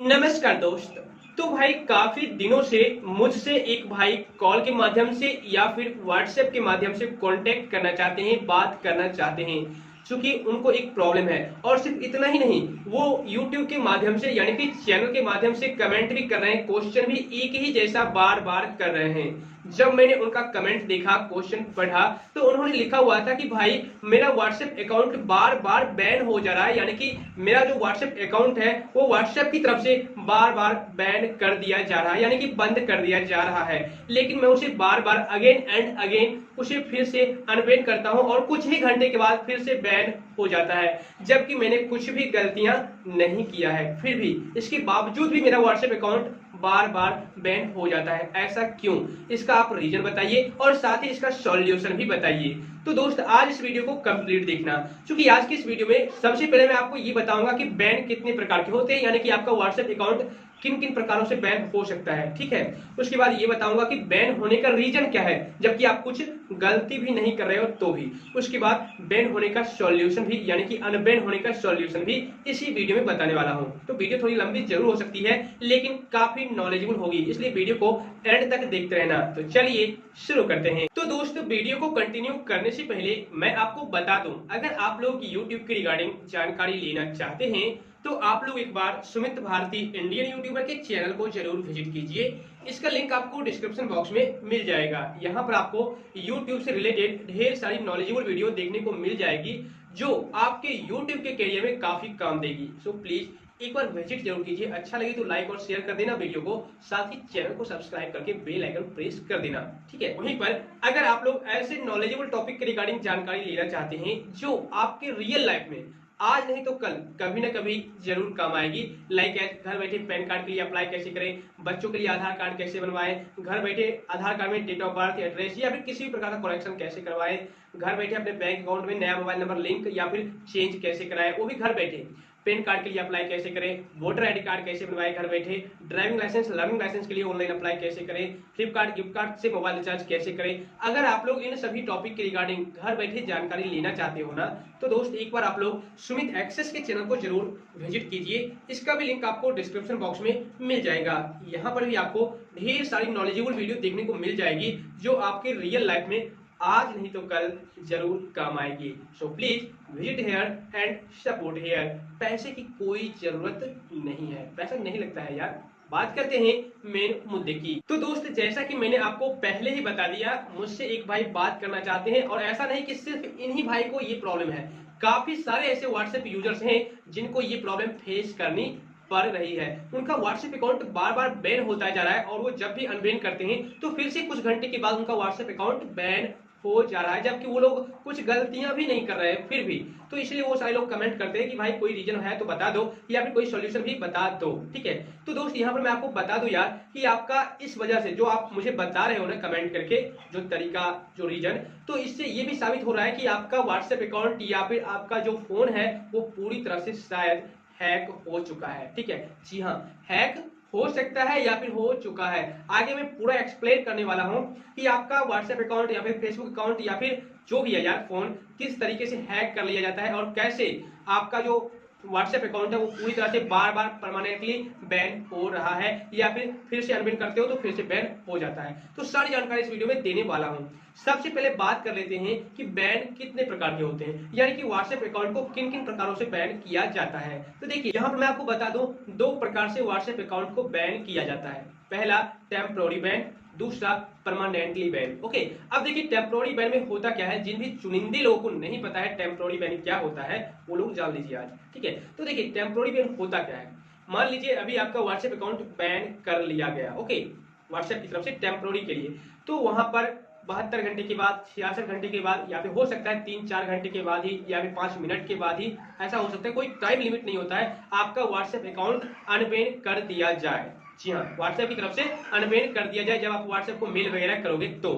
नमस्कार दोस्त। तो भाई काफी दिनों से मुझसे एक भाई कॉल के माध्यम से या फिर व्हाट्सएप के माध्यम से कांटेक्ट करना चाहते हैं, बात करना चाहते हैं। क्योंकि उनको एक प्रॉब्लम है और सिर्फ इतना ही नहीं, वो YouTube के माध्यम से यानी कि चैनल के माध्यम से कमेंट भी कर रहे हैं, क्वेश्चन भी एक ही जैसा बार बार कर रहे हैं। जब मैंने उनका कमेंट देखा, क्वेश्चन पढ़ा, तो उन्होंने लिखा हुआ था कि भाई मेरा व्हाट्सएप अकाउंट बार बार बैन हो जा रहा है, यानी कि मेरा जो व्हाट्सएप अकाउंट है वो व्हाट्सएप की तरफ से बार बार बैन कर दिया जा रहा है, यानी कि बंद कर दिया जा रहा है। लेकिन मैं उसे बार बार अगेन एंड अगेन उसे फिर से अनबैन करता हूं और कुछ ही घंटे के बाद फिर से बैन हो जाता है, जबकि मैंने कुछ भी गलतियां नहीं किया है। फिर भी इसके बावजूद भी मेरा व्हाट्सएप अकाउंट बार बार बैन हो जाता है। ऐसा क्यों? इसका आप रीजन बताइए और साथ ही इसका सॉल्यूशन भी बताइए। तो दोस्त आज इस वीडियो को कंप्लीट देखना, क्योंकि आज की इस वीडियो में सबसे पहले मैं आपको ये बताऊंगा कि बैन कितने प्रकार के होते हैं, यानी कि आपका व्हाट्सएप अकाउंट किन किन प्रकारों से बैन हो सकता है। ठीक है, उसके बाद ये बताऊंगा कि बैन होने का रीजन क्या है, जबकि आप कुछ गलती भी नहीं कर रहे हो तो भी। उसके बाद बैन होने का सॉल्यूशन भी, यानी कि अनबैन होने का सॉल्यूशन भी इसी वीडियो में बताने वाला हूं। तो वीडियो थोड़ी लंबी जरूर हो सकती है, लेकिन काफी नॉलेजेबल होगी, इसलिए वीडियो को एंड तक देखते रहना। तो चलिए शुरू करते हैं। तो दोस्तों वीडियो को कंटिन्यू करने से पहले मैं आपको बता दूं, अगर आप लोग YouTube के रिगार्डिंग जानकारी लेना चाहते हैं तो आप लोग एक बार सुमित भारती इंडियन यूट्यूबर के चैनल को जरूर विजिट कीजिए। इसका लिंक आपको डिस्क्रिप्शन बॉक्स में मिल जाएगा। यहाँ पर आपको YouTube से रिलेटेड ढेर सारी नॉलेजेबल वीडियो देखने को मिल जाएगी, जो आपके YouTube के करियर में काफी काम देगी। सो प्लीज एक बार विजिट जरूर कीजिए। अच्छा लगे तो लाइक और शेयर कर देना वीडियो को, साथ ही चैनल को सब्सक्राइब करके बेल आइकन प्रेस कर देना। ठीक है, वहीं पर अगर आप लोग ऐसे नॉलेजेबल टॉपिक के रिगार्डिंग जानकारी लेना चाहते हैं जो आपके रियल लाइफ में आज नहीं तो कल कभी ना कभी जरूर काम आएगी, लाइक घर बैठे पैन कार्ड के लिए अप्लाई कैसे करें, बच्चों के लिए आधार कार्ड कैसे बनवाएं, घर बैठे आधार कार्ड में डेट ऑफ बर्थ, एड्रेस या फिर किसी भी प्रकार का करेक्शन कैसे करवाएं, घर बैठे अपने बैंक अकाउंट में नया मोबाइल नंबर लिंक या फिर चेंज कैसे कराएं, वो भी घर बैठे, पैन कार्ड के लिए अप्लाई कैसे करें, वोटर आईडी कार्ड कैसे बनवाएं घर बैठे, ड्राइविंग लाइसेंस लर्निंग लाइसेंस के लिए ऑनलाइन अप्लाई कैसे करें, फ्लिपकार्ट गिफ्ट कार्ड से मोबाइल रिचार्ज कैसे करें। अगर आप लोग इन सभी टॉपिक के रिगार्डिंग घर बैठे जानकारी लेना चाहते हो ना, तो दोस्त एक बार आप लोग सुमित एक्सेस के चैनल को जरूर विजिट कीजिए। इसका भी लिंक आपको डिस्क्रिप्शन बॉक्स में मिल जाएगा। यहाँ पर भी आपको ढेर सारी नॉलेजेबल वीडियो देखने को मिल जाएगी, जो आपके रियल लाइफ में आज नहीं तो कल जरूर काम आएगी। So please visit here and support here. पैसे की कोई जरूरत नहीं है, पैसा नहीं लगता है यार। बात करते हैं मेन मुद्दे की। तो दोस्त जैसा कि मैंने आपको पहले ही बता दिया, मुझसे एक भाई बात करना चाहते हैं, और ऐसा नहीं कि सिर्फ इन्हीं भाई को ये प्रॉब्लम है, काफी सारे ऐसे व्हाट्सएप यूजर्स हैं जिनको ये प्रॉब्लम फेस करनी पड़ रही है। उनका व्हाट्सएप अकाउंट बार बार बैन होता जा रहा है और वो जब भी अनबैन करते हैं तो फिर से कुछ घंटे के बाद उनका व्हाट्सएप अकाउंट बैन हो जा रहा है, जबकि वो लोग कुछ गलतियां भी नहीं कर रहे हैं फिर भी। तो इसलिए वो सारे लोग कमेंट करते हैं कि भाई कोई रीजन है तो बता दो, या फिर कोई सॉल्यूशन भी बता दो। ठीक है, तो दोस्त यहाँ पर मैं आपको बता दूं यार कि आपका इस वजह से जो आप मुझे बता रहे हो ना कमेंट करके, जो तरीका, जो रीजन, तो इससे ये भी साबित हो रहा है कि आपका व्हाट्सएप अकाउंट या फिर आपका जो फोन है वो पूरी तरह से शायद हैक हो चुका है। ठीक है, जी हाँ, हैक हो सकता है या फिर हो चुका है। आगे मैं पूरा एक्सप्लेन करने वाला हूं कि आपका व्हाट्सएप अकाउंट या फिर फेसबुक अकाउंट या फिर जो भी है यार फोन किस तरीके से हैक कर लिया जाता है, और कैसे आपका जो व्हाट्सएप अकाउंट है वो पूरी तरह से बार बार परमानेंटली बैन हो रहा है, या फिर से अनबैन करते हो तो फिर से बैन हो जाता है। तो सारी जानकारी इस वीडियो में देने वाला हूं। सबसे पहले बात कर लेते हैं कि बैन कितने प्रकार के होते हैं, यानी कि व्हाट्सएप अकाउंट को किन किन प्रकारों से बैन किया जाता है। तो देखिए यहाँ पर मैं आपको बता दूं, दो प्रकार से व्हाट्सएप अकाउंट को बैन किया जाता है। पहला टेम्पररी बैन, दूसरा परमानेंटली बैन। ओके, अब देखिए टेम्पररी बैन में होता क्या है, जिन भी चुनिंदे लोगों को नहीं पता है टेम्पररी बैन क्या होता है वो लोग जान लीजिए आज। ठीक है, तो देखिए टेम्पररी बैन होता क्या है। मान लीजिए अभी आपका व्हाट्सएप अकाउंट बैन कर लिया गया, ओके, व्हाट्सएप की तरफ से टेम्पररी के लिए, तो वहां पर 72 घंटे के बाद, 66 घंटे के बाद, या फिर हो सकता है 3-4 घंटे के बाद ही, या फिर 5 मिनट के बाद ही, ऐसा हो सकता है, कोई टाइम लिमिट नहीं होता है, आपका व्हाट्सएप अकाउंट अनबैन कर दिया जाए। जी हाँ, व्हाट्सएप की तरफ से अनबैन कर दिया जाए जब आप व्हाट्सएप को मेल वगैरह करोगे तो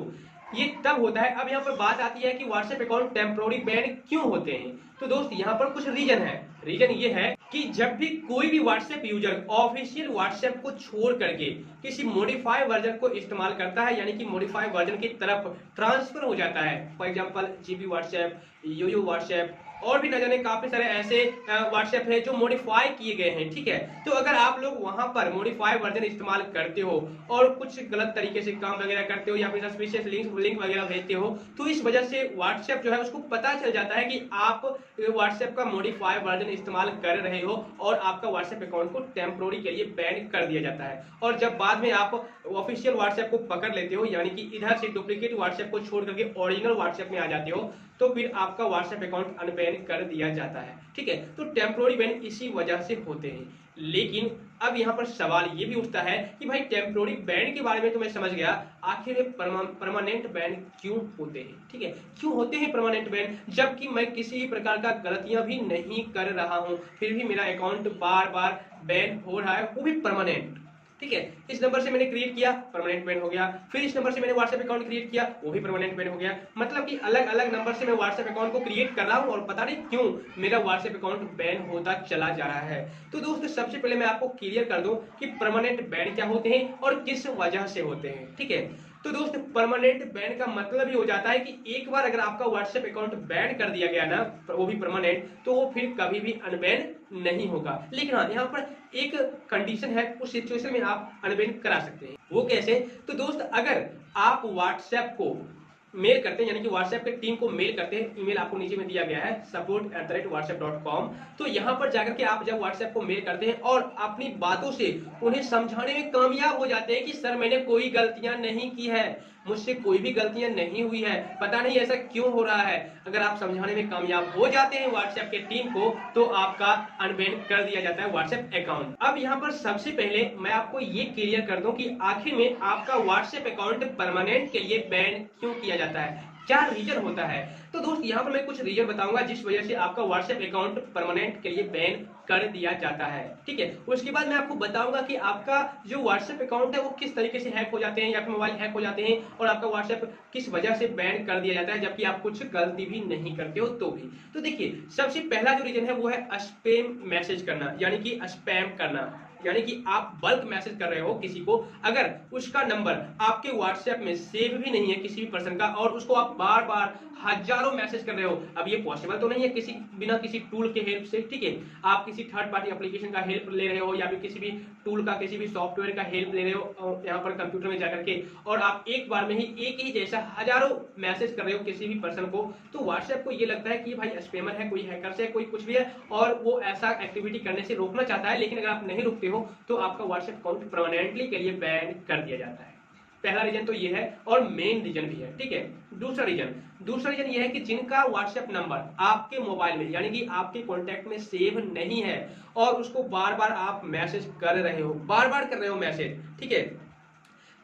ये तब होता है। अब यहाँ पर बात आती है कि व्हाट्सएप अकाउंट टेम्पररी बैन क्यों होते हैं। तो दोस्त यहाँ पर कुछ रीजन है। रीजन ये है कि जब भी कोई भी व्हाट्सएप यूजर ऑफिशियल व्हाट्सएप को छोड़ करके किसी मॉडिफाई वर्जन को इस्तेमाल करता है, यानी कि मॉडिफाई वर्जन की तरफ ट्रांसफर हो जाता है, for example GB WhatsApp, YoYo WhatsApp, और भी न जाने काफी सारे ऐसे व्हाट्सएप है जो मॉडिफाई किए गए हैं, ठीक है। तो अगर आप लोग वहां पर मॉडिफाई वर्जन इस्तेमाल करते हो और कुछ गलत तरीके से काम वगैरह करते हो या फिर सस्पिशियस लिंक वगैरह भेजते हो, तो इस वजह से व्हाट्सएप जो है उसको पता चल जाता है कि आप व्हाट्सएप का मॉडिफाई वर्जन इस्तेमाल कर रहे हो और आपका व्हाट्सएप अकाउंट को टेम्पोररी के लिए बैन कर दिया जाता है। और जब बाद में आप ऑफिशियल व्हाट्सएप को पकड़ लेते हो, यानी कि इधर से डुप्लीकेट व्हाट्सएप को छोड़ करके ओरिजिनल व्हाट्सएप में आ जाते हो, तो फिर आपका व्हाट्सएप अकाउंट अनबैन कर दिया जाता है, ठीक है। तो टेम्पोररी बैन इसी वजह से होते हैं। लेकिन अब यहाँ पर सवाल ये भी उठता है कि भाई टेम्पोररी बैन के बारे में तो मैं समझ गया, आखिर परमानेंट बैन क्यों होते हैं, ठीक है। क्यों होते हैं परमानेंट बैन, जबकि मैं किसी भी प्रकार का गलतियां भी नहीं कर रहा हूं, फिर भी मेरा अकाउंट बार बार बैन हो रहा है, वो भी परमानेंट, ठीक है। इस नंबर से मैंने क्रिएट किया, परमानेंट बैन हो गया, फिर इस नंबर से मैंने व्हाट्सएप अकाउंट क्रिएट किया, वो भी परमानेंट बैन हो गया। मतलब कि अलग अलग नंबर से मैं व्हाट्सएप अकाउंट को क्रिएट कर रहा हूं और पता नहीं क्यों मेरा व्हाट्सएप अकाउंट बैन होता चला जा रहा है। तो दोस्तों सबसे पहले मैं आपको क्लियर कर दूं कि परमानेंट बैन क्या होते हैं और किस वजह से होते हैं, ठीक है। तो दोस्तों परमानेंट बैन का मतलब ही हो जाता है कि एक बार अगर आपका व्हाट्सएप अकाउंट बैन कर दिया गया ना, वो भी परमानेंट, तो वो फिर कभी भी अनबैन नहीं होगा। लेकिन हाँ, यहाँ पर एक कंडीशन है, उस सिचुएशन में आप अनबैन करा सकते हैं। वो कैसे? तो दोस्त अगर आप व्हाट्सएप को मेल करते हैं, यानी कि व्हाट्सएप के टीम को मेल करते हैं, ईमेल आपको नीचे में दिया गया है support@whatsapp.com। तो यहां पर जाकर के आप जब व्हाट्सएप को मेल करते हैं और अपनी बातों से उन्हें समझाने में कामयाब हो जाते हैं कि सर मैंने कोई गलतियां नहीं की है, मुझसे कोई भी गलतियां नहीं हुई है, पता नहीं ऐसा क्यों हो रहा है, अगर आप समझाने में कामयाब हो जाते हैं व्हाट्सएप के टीम को, तो आपका अनबैन कर दिया जाता है व्हाट्सएप अकाउंट। अब यहाँ पर सबसे पहले मैं आपको ये क्लियर कर दूं कि आखिर में आपका व्हाट्सएप अकाउंट परमानेंट के लिए बैन क्यों किया जाता है, क्या रीजन होता है। तो दोस्त यहाँ पर मैं कुछ रीजन बताऊंगा जिस वजह से आपका व्हाट्सएप अकाउंट परमानेंट के लिए बैन कर दिया जाता है, ठीक है। उसके बाद मैं आपको बताऊंगा कि आपका जो व्हाट्सएप अकाउंट है वो किस तरीके से हैक हो जाते हैं या फिर मोबाइल हैक हो जाते हैं और आपका व्हाट्सएप किस वजह से बैन कर दिया जाता है, जबकि आप कुछ गलती भी नहीं करते हो तो भी। तो देखिए सबसे पहला जो रीजन है वो है स्पैम मैसेज करना, यानी कि स्पैम करना, यानी कि आप बल्क मैसेज कर रहे हो किसी को, अगर उसका नंबर आपके व्हाट्सएप में सेव भी नहीं है किसी भी पर्सन का और उसको आप बार बार हजारों मैसेज कर रहे हो। अब ये पॉसिबल तो नहीं है किसी बिना किसी टूल के हेल्प से, ठीक है। आप किसी थर्ड पार्टी एप्लीकेशन का हेल्प ले रहे हो या फिर किसी भी टूल का, किसी भी सॉफ्टवेयर का हेल्प ले रहे हो यहाँ पर कंप्यूटर में जाकर के, और आप एक बार में ही एक ही जैसा हजारों मैसेज कर रहे हो किसी भी पर्सन को, तो व्हाट्सएप को ये लगता है कि भाई स्पैमर है, कोई हैकर है, कोई कुछ भी है और वो ऐसा एक्टिविटी करने से रोकना चाहता है। लेकिन अगर आप नहीं रुकते हो तो आपका व्हाट्सएप अकाउंट परमानेंटली के लिए बैन कर दिया जाता है। पहला रीजन तो ये है और मेन रीजन भी है, ठीक है। दूसरा रीजन ये है कि जिनका व्हाट्सएप नंबर आपके मोबाइल में यानी कि आपके कॉन्टैक्ट में सेव नहीं है और उसको बार बार आप मैसेज कर रहे हो, बार बार कर रहे हो मैसेज, ठीक है,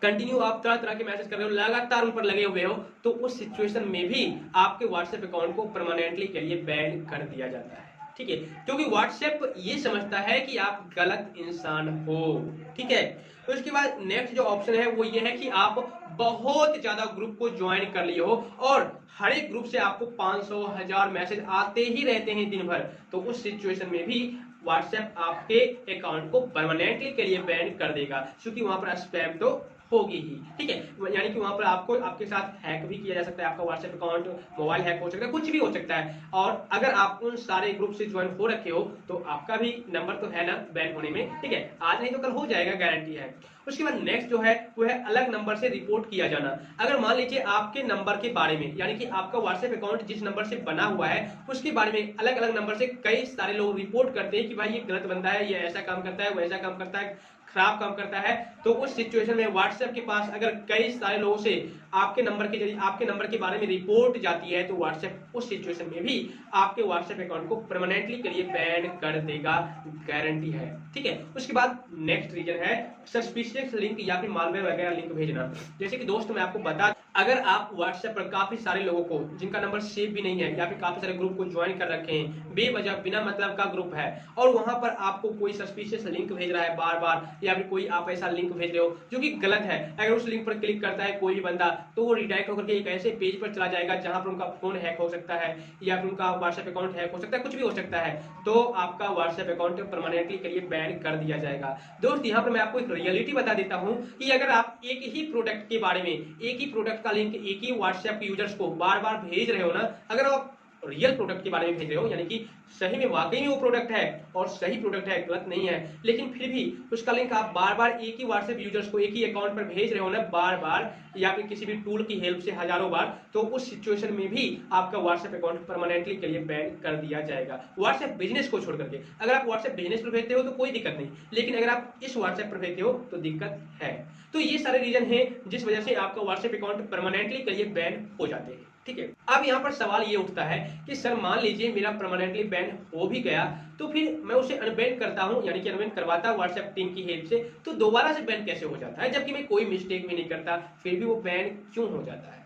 कंटिन्यू आप तरह तरह के मैसेज कर रहे हो, लगातार उन पर लगे हुए हो, तो उस सिचुएशन में भी आपके व्हाट्सएप अकाउंट को परमानेंटली के लिए बैन कर दिया जाता है, ठीक है। क्योंकि व्हाट्सएप ये समझता है कि आप गलत इंसान हो, ठीक है। तो इसके बाद नेक्स्ट जो ऑप्शन है वो ये है कि आप बहुत ज्यादा ग्रुप को ज्वाइन कर लिए हो और हर एक ग्रुप से आपको 500,000 मैसेज आते ही रहते हैं दिन भर, तो उस सिचुएशन में भी व्हाट्सएप आपके अकाउंट को परमानेंटली के लिए बैन कर देगा, क्योंकि वहां पर स्पैम तो होगी ही, ठीक है। यानी कि वहां पर आपको आपके साथ हैक भी किया जा सकता है, आपका व्हाट्सएप अकाउंट, मोबाइल हैक हो सकता है, कुछ भी हो सकता है। और अगर आप उन सारे ग्रुप से ज्वाइन हो रखे हो तो आपका भी नंबर तो है ना बैन होने में, ठीक है। आज नहीं तो कल हो जाएगा, गारंटी है। उसके बाद नेक्स्ट जो है वो है अलग नंबर से रिपोर्ट किया जाना। अगर मान लीजिए आपके नंबर के बारे में, यानी कि आपका व्हाट्सएप अकाउंट जिस नंबर से बना हुआ है उसके बारे में अलग अलग नंबर से कई सारे लोग रिपोर्ट करते हैं कि भाई ये गलत बंदा है, ये ऐसा काम करता है, वैसा काम करता है, खराब काम करता है, तो उस सिचुएशन में व्हाट्सएप के पास अगर कई सारे लोगों से आपके नंबर के जरिए आपके नंबर के बारे में रिपोर्ट जाती है, तो व्हाट्सएप उस सिचुएशन में भी आपके व्हाट्सएप अकाउंट को परमानेंटली के लिए बैन कर देगा, गारंटी है, ठीक है। उसके बाद नेक्स्ट रीजन है सस्पिशियस लिंक या फिर मालवेयर वगैरह लिंक भेजना। जैसे कि दोस्त मैं आपको बता, अगर आप व्हाट्सएप पर काफी सारे लोगों को जिनका नंबर सेव भी नहीं है या फिर काफी सारे ग्रुप को ज्वाइन कर रखे हैं, बेवजह बिना मतलब का ग्रुप है, और वहां पर आपको कोई सस्पिशियस लिंक भेज रहा है बार बार, या फिर कोई आप ऐसा लिंक भेज रहे हो जो कि गलत है, अगर उस लिंक पर क्लिक करता है कोई भी बंदा तो वो रिडायरेक्ट होकर के एक ऐसे पेज पर चला जाएगा जहां पर उनका फोन हैक हो सकता है या फिर उनका व्हाट्सएप अकाउंट हैक हो सकता है, कुछ भी हो सकता है, तो आपका व्हाट्सएप अकाउंट परमानेंटली के लिए बैन कर दिया जाएगा। दोस्त यहाँ पर मैं आपको एक रियलिटी बता देता हूँ कि अगर आप एक ही प्रोडक्ट के बारे में, एक ही प्रोडक्ट का लिंक एक ही व्हाट्सएप यूजर्स को बार बार भेज रहे हो ना, अगर आप रियल प्रोडक्ट के बारे में भेज रहे हो, यानी कि सही में वाकई में वो प्रोडक्ट है और सही प्रोडक्ट है, गलत नहीं है, लेकिन फिर भी उसका लिंक आप बार बार एक ही व्हाट्सएप यूजर्स को एक ही अकाउंट पर भेज रहे हो ना बार बार, या फिर किसी भी टूल की हेल्प से हजारों बार, तो उस सिचुएशन में भी आपका व्हाट्सएप अकाउंट परमानेंटली के लिए बैन कर दिया जाएगा। व्हाट्सएप बिजनेस को छोड़ करके, अगर आप व्हाट्सएप बिजनेस पर भेजते हो तो कोई दिक्कत नहीं, लेकिन अगर आप इस व्हाट्सएप पर भेजते हो तो दिक्कत है। तो ये सारे रीजन है जिस वजह से आपका व्हाट्सएप अकाउंट परमानेंटली के लिए बैन हो जाते हैं, ठीक है। अब यहाँ पर सवाल ये उठता है कि सर मान लीजिए मेरा परमानेंटली बैन हो भी गया, तो फिर मैं उसे अनबैन करता हूं, यानी कि अनबैन करवाता हूं व्हाट्सएप टीम की हेल्प से, तो दोबारा से बैन कैसे हो जाता है, जबकि मैं कोई मिस्टेक भी नहीं करता, फिर भी वो बैन क्यों हो जाता है।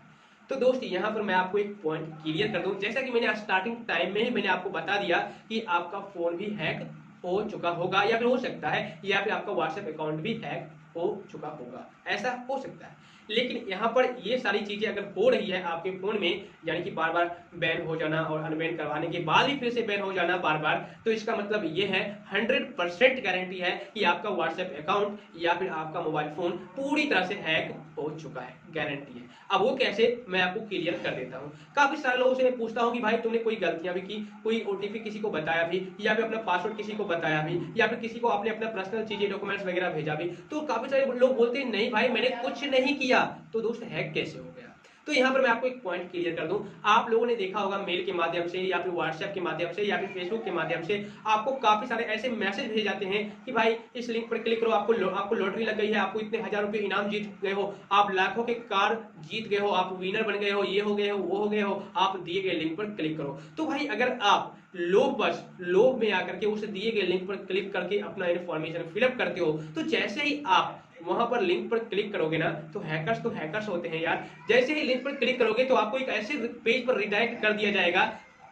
तो दोस्त यहाँ पर मैं आपको एक पॉइंट क्लियर कर दूं, जैसा कि मैंने स्टार्टिंग टाइम में ही मैंने आपको बता दिया कि आपका फोन भी हैक हो चुका होगा, या फिर हो सकता है, या फिर आपका व्हाट्सएप अकाउंट भी हैक हो चुका होगा, ऐसा हो सकता है। लेकिन यहाँ पर ये सारी चीजें अगर हो रही है आपके फोन में, यानी कि बार बार बैन हो जाना और अनबैन करवाने के बाद भी फिर से बैन हो जाना बार बार, तो इसका मतलब ये है 100% गारंटी है कि आपका व्हाट्सएप अकाउंट या फिर आपका मोबाइल फोन पूरी तरह से हैक हो चुका है, गारंटी है। अब वो कैसे, मैं आपको क्लियर कर देता हूँ। काफी सारे लोगों से मैं पूछता हूँ कि भाई तुमने कोई गलतियां भी की, कोई ओटीपी किसी को बताया भी, या फिर अपना पासवर्ड किसी को बताया भी, या फिर किसी को आपने अपना पर्सनल चीजें डॉक्यूमेंट्स वगैरह भेजा भी, तो काफी सारे लोग बोलते हैं नहीं भाई मैंने कुछ नहीं किया। तो दोस्त हैक कैसे हो गया? तो यहाँ पर मैं आपको एक पॉइंट क्लियर कर दूं, आप लोगों ने देखा होगा मेल के माध्यम से या फिर व्हाट्सएप के माध्यम से या फिर फेसबुक के माध्यम से आपको काफी सारे ऐसे मैसेज भेजे जाते हैं कि भाई इस लिंक पर क्लिक करो, आपको लॉटरी लग गई है, आपको इतने हजार रुपए इनाम जीत गए हो, आप लाखों के कार जीत गए हो, आप विनर बन गए हो, ये हो गए हो, वो हो गए हो, आप दिए गए लिंक पर क्लिक करो। तो भाई अगर आप लोभ में आकर के उस दिए गए लिंक पर क्लिक करके अपना इन्फॉर्मेशन फिलअप करते हो, तो जैसे ही आप वहां पर लिंक पर क्लिक करोगे ना, तो हैकर्स होते हैं यार, जैसे ही लिंक पर क्लिक करोगे तो आपको एक ऐसे पेज पर रिडायरेक्ट कर दिया जाएगा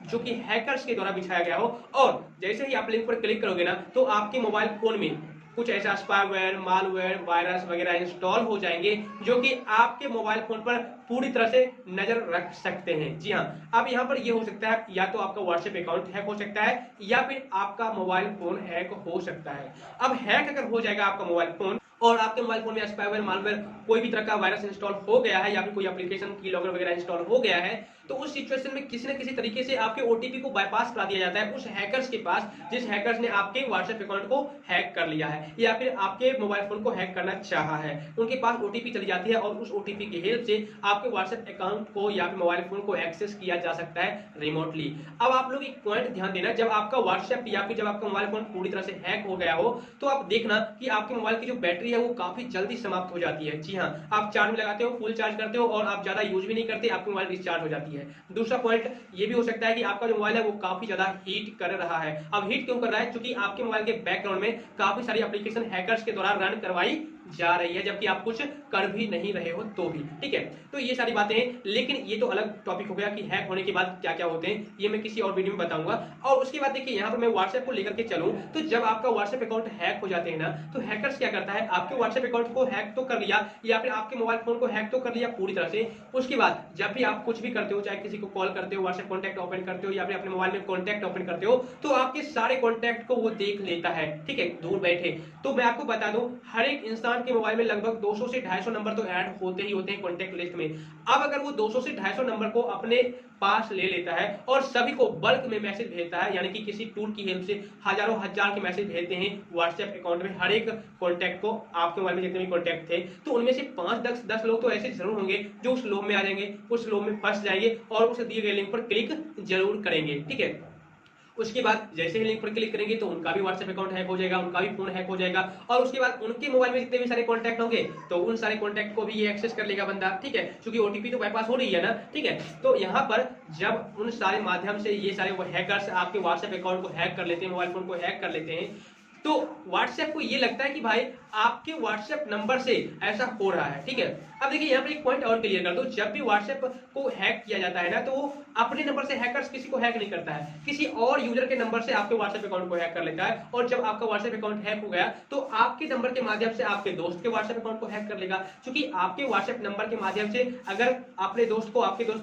जो कि हैकर्स के द्वारा बिछाया गया हो, और जैसे ही आप लिंक पर क्लिक करोगे ना तो आपके मोबाइल फोन में कुछ ऐसा स्पाईवेयर, मालवेयर, वायरस वगैरह इंस्टॉल हो जाएंगे जो कि आपके मोबाइल फोन पर पूरी तरह से नजर रख सकते हैं। जी हाँ, अब यहाँ पर ये हो सकता है या तो आपका व्हाट्सएप अकाउंट हैक हो सकता है या फिर आपका मोबाइल फोन हैक हो सकता है। अब हैक अगर हो जाएगा आपका मोबाइल फोन और आपके मोबाइल फोन में स्पाईवेयर, मालवेयर, कोई भी तरह का वायरस इंस्टॉल हो गया है या फिर कोई एप्लीकेशन की लॉगर वगैरह इंस्टॉल हो गया है, तो उस सिचुएशन में किसी न किसी तरीके से आपके ओटीपी को बाईपास करा दिया जाता है उस हैकर्स के पास, जिस हैकर्स ने आपके व्हाट्सएप अकाउंट को हैक कर लिया है या फिर आपके मोबाइल फोन को हैक करना चाहा है। उनके पास ओटीपी चली जाती है और उस ओटीपी की हेल्प से आपके व्हाट्सएप अकाउंट को या फिर मोबाइल फोन को एक्सेस किया जा सकता है रिमोटली। अब आप लोग एक पॉइंट ध्यान देना, जब आपका व्हाट्सएप या फिर जब आपका मोबाइल फोन पूरी तरह से हैक हो गया हो तो आप देखना कि आपके मोबाइल की जो बैटरी है वो काफी जल्दी समाप्त हो जाती है। जी हाँ, आप चार्ज में लगाते हो, फुल चार्ज करते हो और आप ज्यादा यूज भी नहीं करते, आपकी मोबाइल डिस्चार्ज हो जाती है। दूसरा पॉइंट ये भी हो सकता है कि आपका जो मोबाइल है वो काफी ज्यादा हीट कर रहा है। अब हीट क्यों कर रहा है? क्योंकि आपके मोबाइल के बैकग्राउंड में काफी सारी एप्लीकेशन हैकर्स के द्वारा रन करवाई जा रही है, जबकि आप कुछ कर भी नहीं रहे हो तो भी, ठीक है। तो ये सारी बातें हैं, लेकिन ये तो अलग टॉपिक हो गया कि हैक होने के बाद क्या क्या होते हैं, ये मैं किसी और वीडियो में बताऊंगा। और उसके बाद देखिए यहाँ पर मैं व्हाट्सएप को लेकर के चलूं, तो जब आपका व्हाट्सएप अकाउंट हैक हो जाते हैं ना, तो हैकर्स क्या करता है, आपके व्हाट्सएप अकाउंट को हैक तो कर लिया या फिर आपके मोबाइल फोन को हैक तो कर लिया पूरी तरह से, उसके बाद जब भी आप कुछ भी करते हो, चाहे किसी को कॉल करते हो, व्हाट्सएप कॉन्टैक्ट ओपन करते हो या फिर अपने मोबाइल में कॉन्टैक्ट ओपन करते हो, तो आपके सारे कॉन्टैक्ट को वो देख लेता है, ठीक है, दूर बैठे। तो मैं आपको बता दूं, हर एक इंसान के मोबाइल में लगभग 200 से 250 नंबर तो ऐड होते ही होते हैं कॉन्टैक्ट लिस्ट में। अब अगर वो 200 से 250 नंबर को अपने पास ले लेता है और सभी को बल्क में मैसेज भेजता है, यानी कि किसी टूल की हेल्प से हजारों हजार के मैसेज भेजते हैं व्हाट्सएप अकाउंट में हर एक कॉन्टैक्ट को, आपके मोबाइल में जितने भी कॉन्टैक्ट थे, तो उनमें से 5-10 लोग तो ऐसे जरूर होंगे जो उस लोभ में आ जाएंगे, उस लोभ में फंस जाएंगे और उस दिए गए लिंक पर क्लिक जरूर करेंगे, ठीक है। उसके बाद जैसे ही लिंक पर क्लिक करेंगे तो उनका भी व्हाट्सएप अकाउंट हैक हो जाएगा, उनका भी फोन हैक हो जाएगा और उसके बाद उनके मोबाइल में जितने भी सारे कॉन्टैक्ट होंगे तो उन सारे कॉन्टैक्ट को भी ये एक्सेस कर लेगा बंदा, ठीक है, क्योंकि ओटीपी तो बाईपास हो रही है ना, ठीक है। तो यहाँ पर जब उन सारे माध्यम से ये सारे हैकर्स आपके व्हाट्सएप अकाउंट को हैक कर लेते हैं, मोबाइल फोन को हैक कर लेते हैं, तो व्हाट्सएप को ये लगता है कि भाई आपके व्हाट्सएप नंबर से ऐसा हो रहा है, ठीक है। अब देखिए यहाँ पर एक पॉइंट और क्लियर कर दो, जब भी व्हाट्सएप को हैक किया जाता है ना, तो वो अपने नंबर से हैकर्स किसी को हैक नहीं करता है, किसी और यूजर के नंबर से आपके व्हाट्सएप अकाउंट को हैक कर लेता है। और जब आपका व्हाट्सएप अकाउंट हैक हो गया तो आपके नंबर के माध्यम से आपके दोस्त के व्हाट्सएप अकाउंट को हैक कर लेगा, क्योंकि आपके व्हाट्सएप नंबर के माध्यम से अगर आपके दोस्त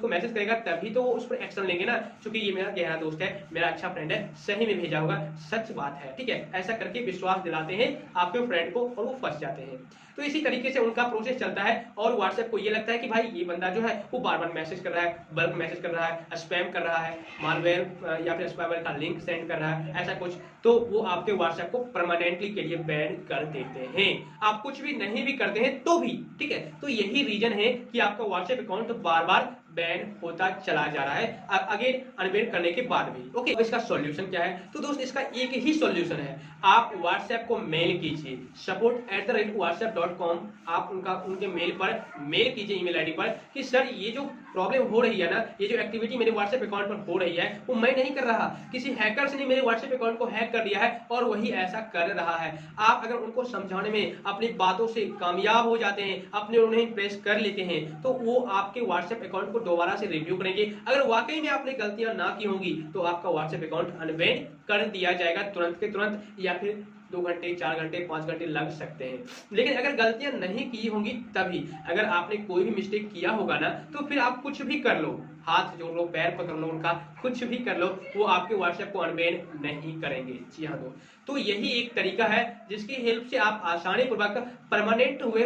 को मैसेज करेगा तभी तो वो उस पर एक्शन लेंगे ना, क्योंकि ये मेरा गहरा दोस्त है, मेरा अच्छा फ्रेंड है, सही में भेजा होगा, सच बात है, ठीक है, ऐसा करके विश्वास दिलाते हैं आपके फ्रेंड को और वो फंस जाते हैं। तो इसी तरीके से उनका प्रोसेस चलता है और व्हाट्सएप को ये लगता है कि भाई ये बंदा जो है वो बार बार मैसेज कर रहा है, बल्क मैसेज कर रहा है, स्पैम कर रहा है, मालवेयर या फिर स्पैमर का लिंक सेंड कर रहा है, ऐसा कुछ, तो वो आपके व्हाट्सएप को परमानेंटली के लिए बैन कर देते हैं। आप कुछ भी नहीं भी करते हैं तो भी, ठीक है। तो यही रीजन है कि आपका व्हाट्सएप अकाउंट बार बार बैन होता चला जा रहा है अगेन अनबैन करने के बाद भी। ओके, अब इसका सॉल्यूशन क्या है? तो दोस्त इसका एक ही सॉल्यूशन है, आप व्हाट्सएप को मेल कीजिए support@whatsapp.com। आप उनके मेल पर मेल कीजिए, ईमेल आईडी पर कि सर ये जो प्रॉब्लम हो रही है ना, ये जो एक्टिविटी मेरे व्हाट्सएप अकाउंट पर हो रही है वो मैं नहीं कर रहा, किसी हैकर्स ने मेरे व्हाट्सएप अकाउंट को हैक कर लिया है और वही ऐसा कर रहा है। आप अगर उनको समझाने में अपनी बातों से कामयाब हो जाते हैं, अपने उन्हें इंप्रेस कर लेते हैं, तो वो आपके व्हाट्सएप अकाउंट को दोबारा से रिव्यू करेंगे। अगर वाकई में आपने गलतियां ना की होंगी तो आपका व्हाट्सएप अकाउंट अनबैन कर दिया जाएगा तुरंत के तुरंत, या फिर 2 घंटे, 4 घंटे, 5 घंटे लग सकते हैं। लेकिन अगर गलतियां नहीं की होंगी तभी, अगर आपने कोई भी मिस्टेक किया होगा ना, तो फिर आप कुछ भी कर लो, हाथ जोड़ लो, पैर पकड़ लो उनका, कुछ भी कर लो, वो आपके व्हाट्सएप को अनबैन नहीं करेंगे। जी हाँ दोस्त, तो यही एक तरीका है जिसकी हेल्प से आप आसानी पूर्वक परमानेंट बैन हुए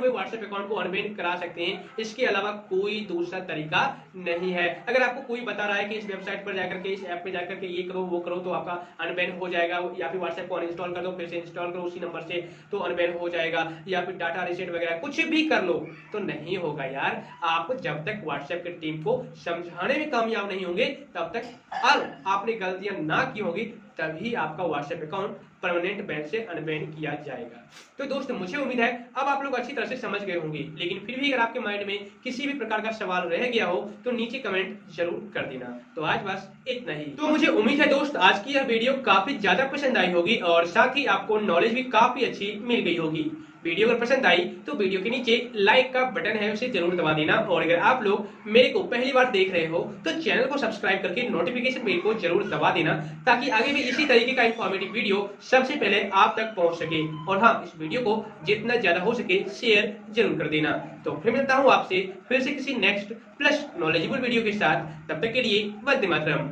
व्हाट्सएप अकाउंट को अनबैन करा सकते हैं। इसके अलावा कोई दूसरा तरीका नहीं है। अगर आपको कोई बता रहा है कि इस वेबसाइट पर जाकर के, इस ऐप पे जाकर के ये करो वो करो तो आपका अनबैन हो जाएगा, या फिर व्हाट्सएप को अनइंस्टॉल कर दो, फिर से इंस्टॉल करो उसी नंबर से तो अनबैन हो जाएगा, या फिर डाटा रीसेट वगैरह कुछ भी कर लो, तो नहीं होगा यार। आप जब तक व्हाट्सएप की टीम को समझाने में कामयाब नहीं होंगे तब तक, और आपने गलतियां ना की होंगी तभी आपका व्हाट्सएप अकाउंट परमानेंट बैन से अनबैन किया जाएगा। तो दोस्त मुझे उम्मीद है अब आप लोग अच्छी तरह से समझ गए होंगे, लेकिन फिर भी अगर आपके माइंड में किसी भी प्रकार का सवाल रह गया हो तो नीचे कमेंट जरूर कर देना। तो आज बस इतना ही। तो मुझे उम्मीद है दोस्त आज की यह वीडियो काफी ज्यादा पसंद आई होगी और साथ ही आपको नॉलेज भी काफी अच्छी मिल गई होगी। वीडियो अगर पसंद आई तो वीडियो के नीचे लाइक का बटन है उसे जरूर दबा देना, और अगर आप लोग मेरे को पहली बार देख रहे हो तो चैनल को सब्सक्राइब करके नोटिफिकेशन बेल को जरूर दबा देना, ताकि आगे भी इसी तरीके का इंफॉर्मेटिव वीडियो सबसे पहले आप तक पहुंच सके। और हाँ, इस वीडियो को जितना ज्यादा हो सके शेयर जरूर कर देना। तो फिर मिलता हूँ आपसे फिर से किसी नेक्स्ट प्लस नॉलेजेबल वीडियो के साथ, तब तक के लिए वंदे मातरम।